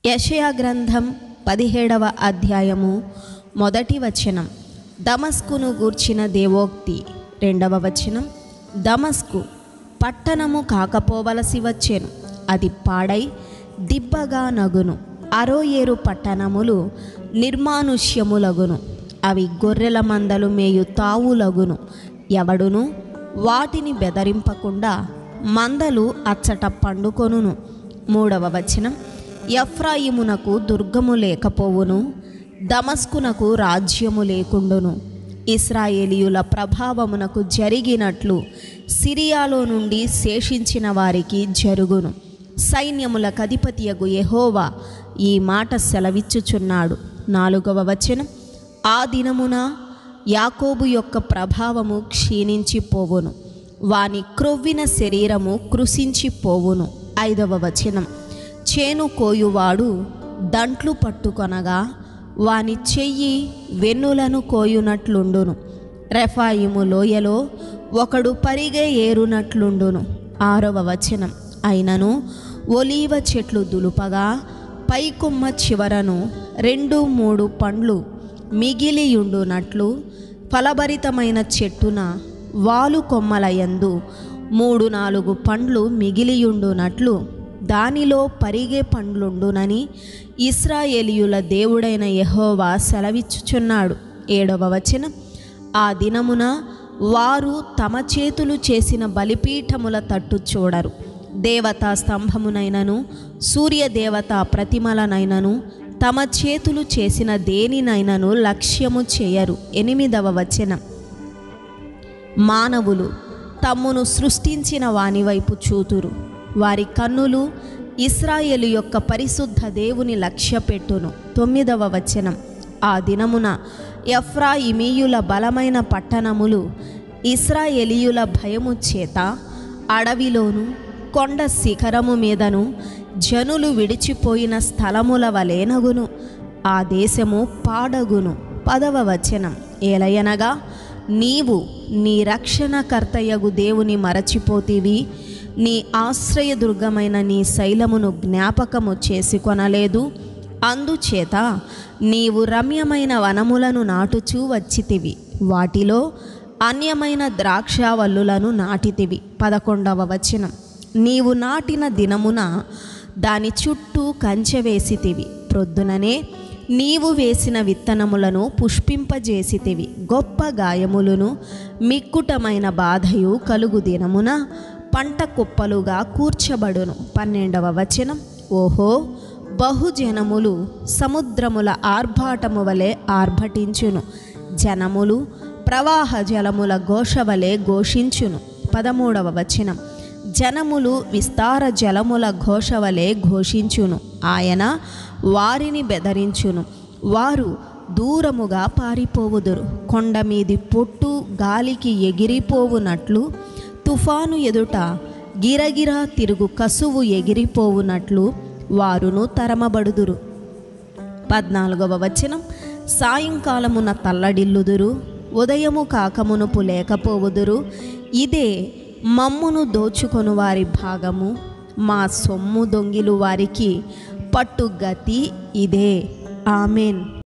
యెషయా గ్రంథం 17వ అధ్యాయము 1వ వచనం. దమస్కును గూర్చిన దేవోక్తి. 2వ వచనం. దమస్కు పట్టణము కాకపోవలసి వచ్చెను, అది పాడై దిబ్బగా నగును. అరోయేరు పట్టణములు నిర్మానుష్యములగును, అవి గొర్రెల మందలు మేయు తావులగును. ఎవడును వాటిని బెదరింపకుండా మందలు అచ్చట పండుకొనును. 3వ వచనం. ఎఫ్రాయిమునకు దుర్గము లేకపోవును, దమస్కునకు రాజ్యము లేకుండును. ఇశ్రాయేలీయుల ప్రభావమునకు జరిగినట్లు సిరియాలో నుండి శేషించిన వారికి జరుగును. సైన్యములకు అధిపతియగు యెహోవా ఈ మాట సెలవిచ్చుచున్నాడు. 4వ వచనం. ఆ దినమున యాకోబు యొక్క ప్రభావము క్షీణించిపోవును, వాని క్రొవ్విన శరీరము కృశించిపోవును. 5వ వచనం. చేను కోయువాడు దంట్లు పట్టుకొనగా వాని చెయ్యి వెన్నులను కోయునట్లుండును. రెఫాయిము లోయలో ఒకడు పరిగె ఏరునట్లుండును. 6వ వచనం. అయినను ఒలీవ చెట్లు దులుపగా పైకొమ్మ చివరను 2-3 పండ్లు మిగిలియుండునట్లు, ఫలభరితమైన చెట్టున వాలు కొమ్మల యందు 3-4 పండ్లు మిగిలియుండునట్లు దానిలో పరిగే పండ్లుండునని ఇశ్రాయేలీయుల దేవుడైన యెహోవా సెలవిచ్చుచున్నాడు. 7వ వచనం. ఆ దినమున వారు తమ చేతులు చేసిన బలిపీఠముల తట్టు చూడరు, దేవతా స్తంభమునైనను సూర్యదేవతా ప్రతిమలనైనను తమ చేతులు చేసిన దేనినైనను లక్ష్యము చేయరు. 8వ వచనం. మానవులు తమ్మును సృష్టించిన వాని వైపు చూతురు, వారి కన్నులు ఇశ్రాయేలు యొక్క పరిశుద్ధ దేవుని లక్ష్యపెట్టును. 9వ వచనం. ఆ దినమున ఎఫ్రాయిమీయుల బలమైన పట్టణములు ఇశ్రాయేలీయుల భయము చేత అడవిలోను కొండ శిఖరము మీదను జనులు విడిచిపోయిన స్థలముల వలెనగును, ఆ దేశము పాడగును. 10వ వచనం. ఏలయనగా నీవు నీ రక్షణకర్తయగు దేవుని మరచిపోతివి, నీ ఆశ్రయదుర్గమైన నీ శైలమును జ్ఞాపకము చేసుకొనలేదు. అందుచేత నీవు రమ్యమైన వనములను నాటుచూ వచ్చితివి, వాటిలో అన్యమైన ద్రాక్షావల్లులను నాటితివి. 11వ వచనం. నీవు నాటిన దినమున దాని చుట్టూ కంచె వేసితివి, ప్రొద్దుననే నీవు వేసిన విత్తనములను పుష్పింపజేసితివి. గొప్ప గాయములను మిక్కుటమైన బాధయు కలుగు దినమున పంట కుప్పలుగా కూర్చబడును. 12వ వచనం. ఓహో, బహుజనములు సముద్రముల ఆర్భాటము వలె ఆర్భటించును, జనములు ప్రవాహ జలముల ఘోష వలె ఘోషించును. 13వ వచనం. జనములు విస్తార జలముల ఘోష వలె ఘోషించును, ఆయన వారిని బెదరించును, వారు దూరముగా పారిపోవుదురు. కొండ మీది పొట్టు గాలికి ఎగిరిపోవునట్లు, తుఫాను ఎదుట గిరగిరా తిరుగు కసువు ఎగిరిపోవునట్లు వారును తరమబడుదురు. 14వ వచనం. సాయంకాలమున తల్లడిల్లుదురు, ఉదయము కాకమునుపు లేకపోవుదురు. ఇదే మమ్మును దోచుకొను వారి భాగము, మా సొమ్ము దొంగిలు వారికి పట్టుగతి ఇదే. ఆమెన్.